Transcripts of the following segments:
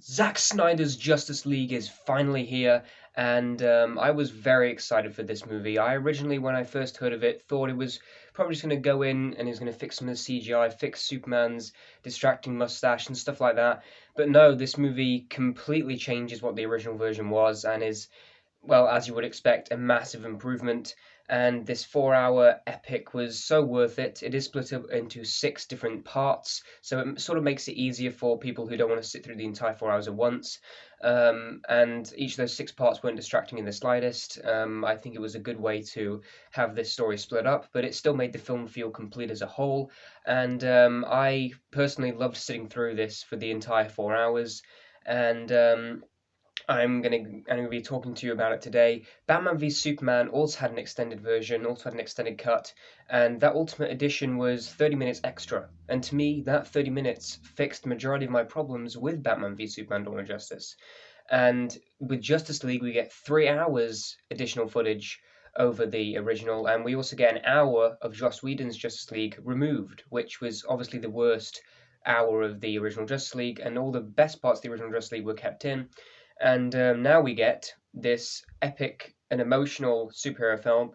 Zack Snyder's Justice League is finally here, and I was very excited for this movie. I originally, when I first heard of it, thought it was probably just going to go in and is going to fix some of the CGI, fix Superman's distracting mustache and stuff like that. But no, this movie completely changes what the original version was and is, well, as you would expect, a massive improvement. And this 4 hour epic was so worth it. It is split up into six different parts, so it sort of makes it easier for people who don't want to sit through the entire 4 hours at once. And each of those six parts weren't distracting in the slightest. I think it was a good way to have this story split up, but it still made the film feel complete as a whole. And I personally loved sitting through this for the entire 4 hours. And I'm gonna be talking to you about it today. Batman v Superman also had an extended version, also had an extended cut, and that Ultimate Edition was 30 minutes extra. And to me, that 30 minutes fixed the majority of my problems with Batman v Superman: Dawn of Justice. And with Justice League, we get 3 hours additional footage over the original, and we also get an hour of Joss Whedon's Justice League removed, which was obviously the worst hour of the original Justice League, and all the best parts of the original Justice League were kept in. And now we get this epic and emotional superhero film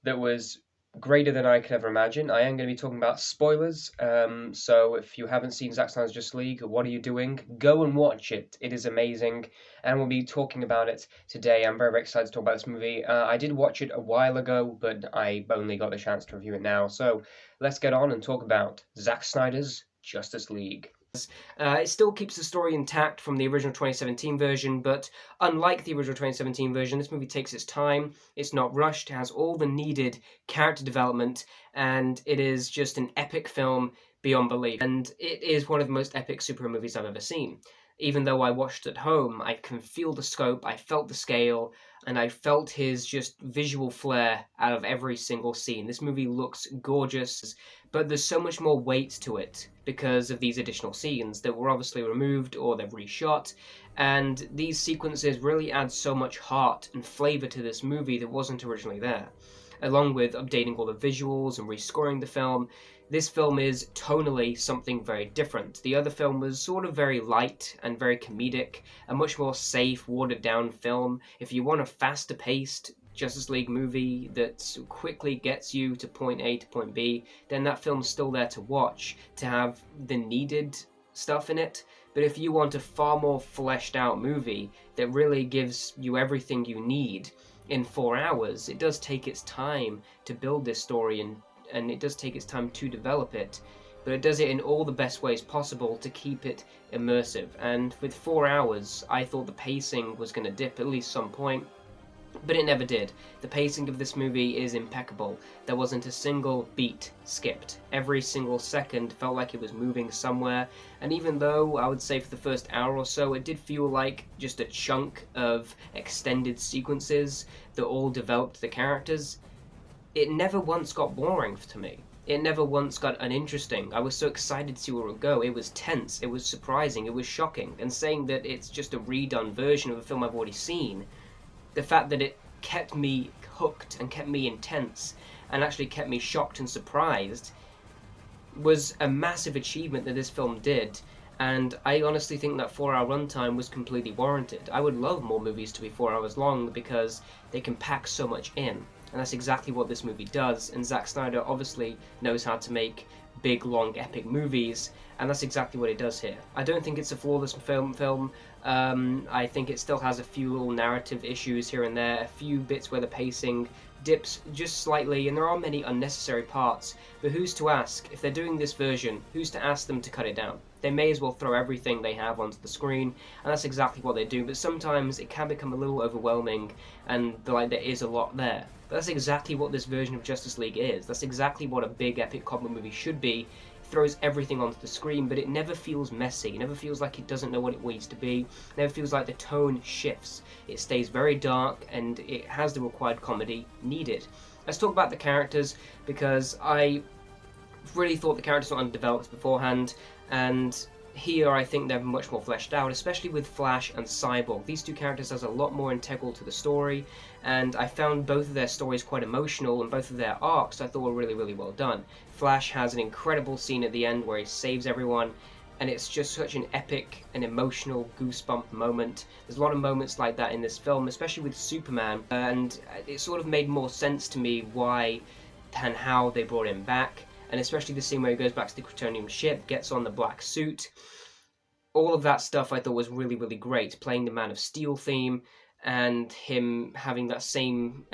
that was greater than I could ever imagine. I am going to be talking about spoilers, so if you haven't seen Zack Snyder's Justice League, what are you doing? Go and watch it. It is amazing, and we'll be talking about it today. I'm very, very excited to talk about this movie. I did watch it a while ago, but I only got the chance to review it now. So let's get on and talk about Zack Snyder's Justice League. It still keeps the story intact from the original 2017 version, but unlike the original 2017 version, this movie takes its time, it's not rushed, it has all the needed character development, and it is just an epic film beyond belief. And it is one of the most epic superhero movies I've ever seen. Even though I watched at home, I can feel the scope, I felt the scale, and I felt his just visual flair out of every single scene. This movie looks gorgeous, but there's so much more weight to it because of these additional scenes that were obviously removed or they've reshot, and these sequences really add so much heart and flavour to this movie that wasn't originally there. Along with updating all the visuals and rescoring the film, this film is tonally something very different. The other film was sort of very light and very comedic, a much more safe, watered-down film. If you want a faster-paced Justice League movie that quickly gets you to point A to point B, then that film's still there to watch, to have the needed stuff in it. But if you want a far more fleshed out movie that really gives you everything you need in 4 hours, it does take its time to build this story, and it does take its time to develop it, but it does it in all the best ways possible to keep it immersive. And with 4 hours, I thought the pacing was going to dip at least some point, but it never did. The pacing of this movie is impeccable. There wasn't a single beat skipped. Every single second felt like it was moving somewhere, and even though I would say for the first hour or so it did feel like just a chunk of extended sequences that all developed the characters, it never once got boring to me. It never once got uninteresting. I was so excited to see where it would go. It was tense, it was surprising, it was shocking. And saying that it's just a redone version of a film I've already seen, the fact that it kept me hooked and kept me intense and actually kept me shocked and surprised was a massive achievement that this film did. And I honestly think that 4 hour runtime was completely warranted. I would love more movies to be 4 hours long because they can pack so much in. And that's exactly what this movie does, and Zack Snyder obviously knows how to make big, long, epic movies, and that's exactly what it does here. I don't think it's a flawless film. I think it still has a few little narrative issues here and there, a few bits where the pacing dips just slightly, and there are many unnecessary parts, but who's to ask? If they're doing this version, who's to ask them to cut it down? They may as well throw everything they have onto the screen, and that's exactly what they do, but sometimes it can become a little overwhelming, and like there is a lot there. But that's exactly what this version of Justice League is. That's exactly what a big epic comic movie should be. It throws everything onto the screen, but it never feels messy. It never feels like it doesn't know what it needs to be. It never feels like the tone shifts. It stays very dark, and it has the required comedy needed. Let's talk about the characters, because I really thought the characters were undeveloped beforehand, and here I think they're much more fleshed out, especially with Flash and Cyborg. These two characters are a lot more integral to the story, and I found both of their stories quite emotional, and both of their arcs I thought were really, really well done. Flash has an incredible scene at the end where he saves everyone, and it's just such an epic and emotional goosebump moment. There's a lot of moments like that in this film, especially with Superman, and it sort of made more sense to me why and how they brought him back, and especially the scene where he goes back to the Kryptonian ship, gets on the black suit. All of that stuff I thought was really, really great, playing the Man of Steel theme, and him having that same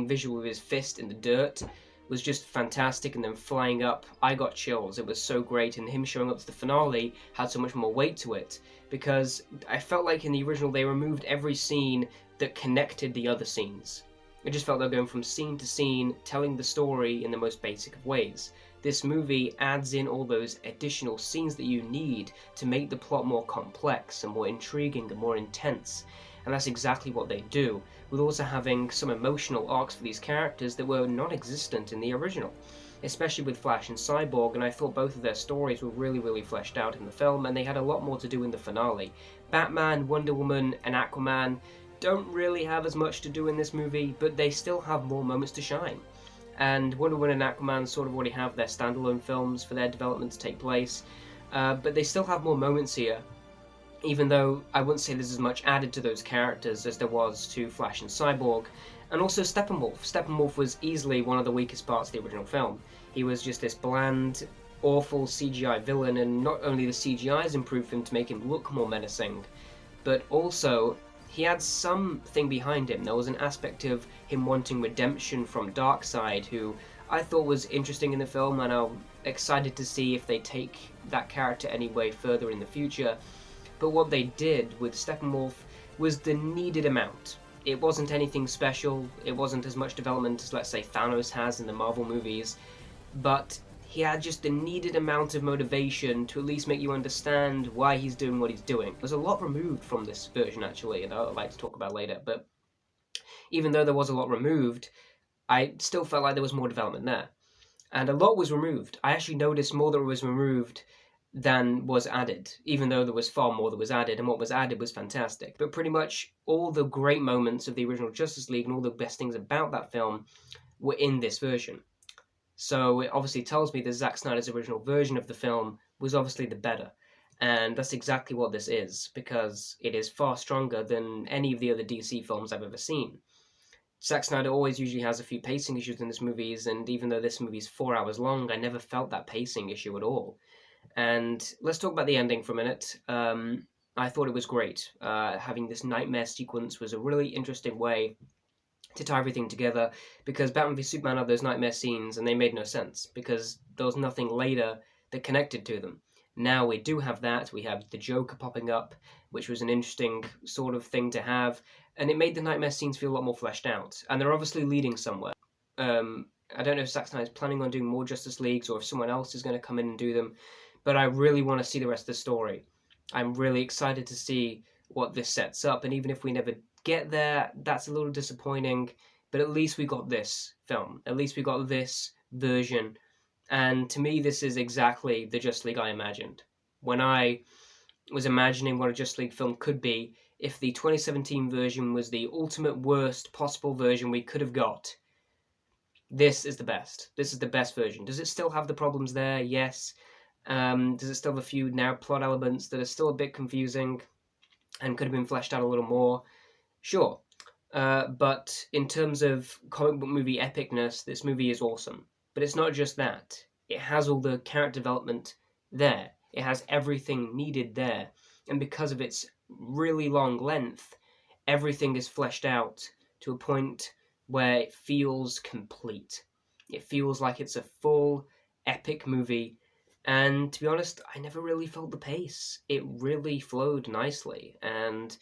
visual with his fist in the dirt was just fantastic. And then flying up, I got chills. It was so great, and him showing up to the finale had so much more weight to it, because I felt like in the original they removed every scene that connected the other scenes. It just felt like going from scene to scene, telling the story in the most basic of ways. This movie adds in all those additional scenes that you need to make the plot more complex and more intriguing and more intense. And that's exactly what they do, with also having some emotional arcs for these characters that were non-existent in the original, especially with Flash and Cyborg, and I thought both of their stories were really, really fleshed out in the film, and they had a lot more to do in the finale. Batman, Wonder Woman, and Aquaman don't really have as much to do in this movie, but they still have more moments to shine. And Wonder Woman and Aquaman sort of already have their standalone films for their development to take place, but they still have more moments here, even though I wouldn't say there's as much added to those characters as there was to Flash and Cyborg. And also Steppenwolf. Steppenwolf was easily one of the weakest parts of the original film. He was just this bland, awful CGI villain, and not only the CGI's improved him to make him look more menacing, but also he had something behind him. There was an aspect of him wanting redemption from Darkseid, who I thought was interesting in the film, and I'm excited to see if they take that character any way further in the future. But what they did with Steppenwolf was the needed amount. It wasn't anything special, it wasn't as much development as, let's say, Thanos has in the Marvel movies, but he had just the needed amount of motivation to at least make you understand why he's doing what he's doing. There's a lot removed from this version, actually, and I'd like to talk about later, but even though there was a lot removed, I still felt like there was more development there. And a lot was removed. I actually noticed more that was removed than was added, even though there was far more that was added, and what was added was fantastic. But pretty much all the great moments of the original Justice League and all the best things about that film were in this version. So it obviously tells me that Zack Snyder's original version of the film was obviously the better. And that's exactly what this is, because it is far stronger than any of the other DC films I've ever seen. Zack Snyder always usually has a few pacing issues in his movies, and even though this movie is 4 hours long, I never felt that pacing issue at all. And let's talk about the ending for a minute. I thought it was great. Having this nightmare sequence was a really interesting way to tie everything together, because Batman v Superman had those nightmare scenes and they made no sense because there was nothing later that connected to them. Now we do have that. We have the Joker popping up, which was an interesting sort of thing to have, and it made the nightmare scenes feel a lot more fleshed out, and they're obviously leading somewhere. I don't know if Zack Snyder is planning on doing more Justice Leagues or if someone else is going to come in and do them, but I really want to see the rest of the story. I'm really excited to see what this sets up, and even if we never get there, that's a little disappointing, but at least we got this film. At least we got this version, and to me this is exactly the Justice League I imagined. When I was imagining what a Justice League film could be, if the 2017 version was the ultimate worst possible version we could have got, this is the best. This is the best version. Does it still have the problems there? Yes. Does it still have a few now plot elements that are still a bit confusing and could have been fleshed out a little more? Sure. But in terms of comic book movie epicness, this movie is awesome. But it's not just that. It has all the character development there. It has everything needed there. And because of its really long length, everything is fleshed out to a point where it feels complete. It feels like it's a full, epic movie. And to be honest, I never really felt the pace. It really flowed nicely, and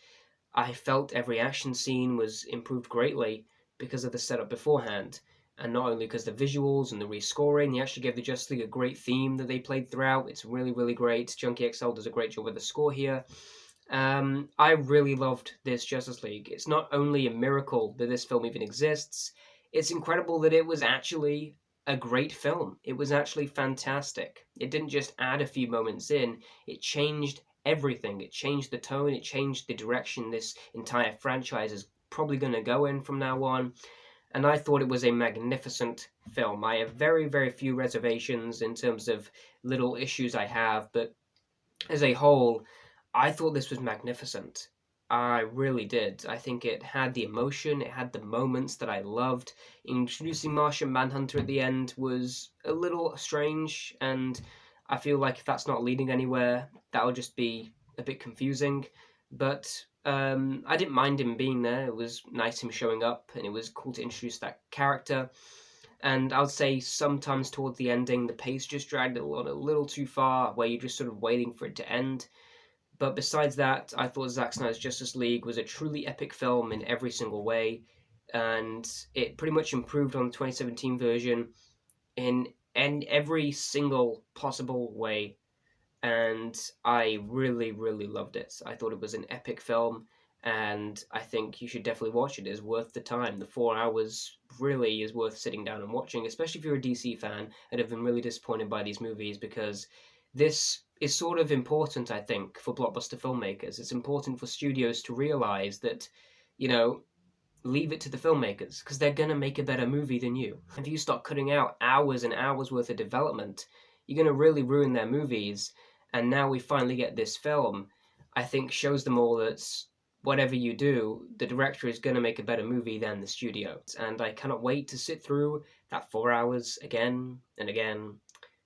I felt every action scene was improved greatly because of the setup beforehand. And not only because the visuals and the rescoring, they actually gave the Justice League a great theme that they played throughout. It's really, really great. Junkie XL does a great job with the score here. I really loved this Justice League. It's not only a miracle that this film even exists, it's incredible that it was actually a great film. It was actually fantastic. It didn't just add a few moments in, it changed everything. It changed the tone, it changed the direction this entire franchise is probably going to go in from now on. And I thought it was a magnificent film. I have very, very few reservations in terms of little issues I have, but as a whole, I thought this was magnificent. I really did. I think it had the emotion, it had the moments that I loved. Introducing Martian Manhunter at the end was a little strange, and I feel like if that's not leading anywhere, that'll just be a bit confusing. But I didn't mind him being there. It was nice him showing up, and it was cool to introduce that character. And I would say sometimes towards the ending, the pace just dragged a little too far, where you're just sort of waiting for it to end. But besides that, I thought Zack Snyder's Justice League was a truly epic film in every single way, and it pretty much improved on the 2017 version in every single possible way, and I really, really loved it. I thought it was an epic film, and I think you should definitely watch it. It's worth the time. The 4 hours really is worth sitting down and watching, especially if you're a DC fan and have been really disappointed by these movies, because this is sort of important, I think, for blockbuster filmmakers. It's important for studios to realize that, you know, leave it to the filmmakers because they're going to make a better movie than you. If you start cutting out hours and hours worth of development, you're going to really ruin their movies. And now we finally get this film, I think shows them all that whatever you do, the director is going to make a better movie than the studio. And I cannot wait to sit through that 4 hours again and again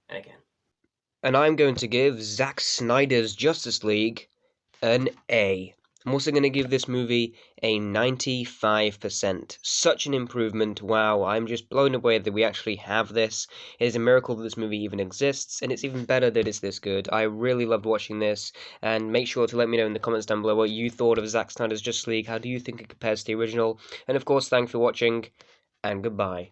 and again. And I'm going to give Zack Snyder's Justice League an A. I'm also going to give this movie a 95%. Such an improvement. Wow, I'm just blown away that we actually have this. It is a miracle that this movie even exists, and it's even better that it's this good. I really loved watching this, and make sure to let me know in the comments down below what you thought of Zack Snyder's Justice League. How do you think it compares to the original? And of course, thanks for watching, and goodbye.